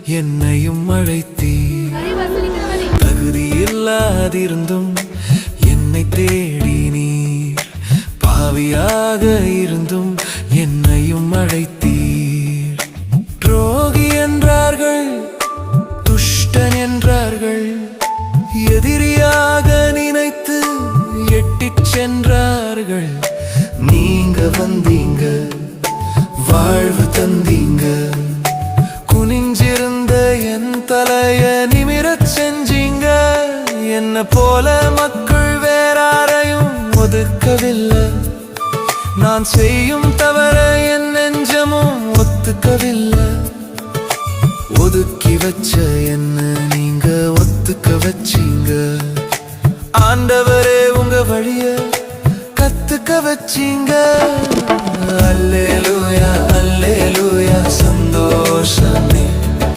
என்னையும் அழைத்தீர். தகுதியில்லாதிருந்தும் என்னை தேடினீர். பாவியாக இருந்தும் என்னையும் அழைத்தீர். துரோகி என்றார்கள், துஷ்டன் என்றார்கள், எதிரியாக நினைத்து எட்டிச் சென்றார்கள். நீங்க வந்தீங்க, வாழ்வு தந்தீங்க. குனிஞ்சிருந்த என் தலைய நிமிரச் செஞ்சீங்க. என்ன போல மக்கள் வேறாரையும் ஒதுக்கவில்லை. நான் செய்யும் தவற என் நெஞ்சமும் ஒத்துக்கவில்லை. ஒதுக்கி வச்ச என்ன நீங்க ஒத்துக்க வச்சீங்க. ஆண்டவரே உங்க வழிய கத்துக்க வச்சீங்க. அல்லேலூயா அல்லேலூயா சந்தோஷமே.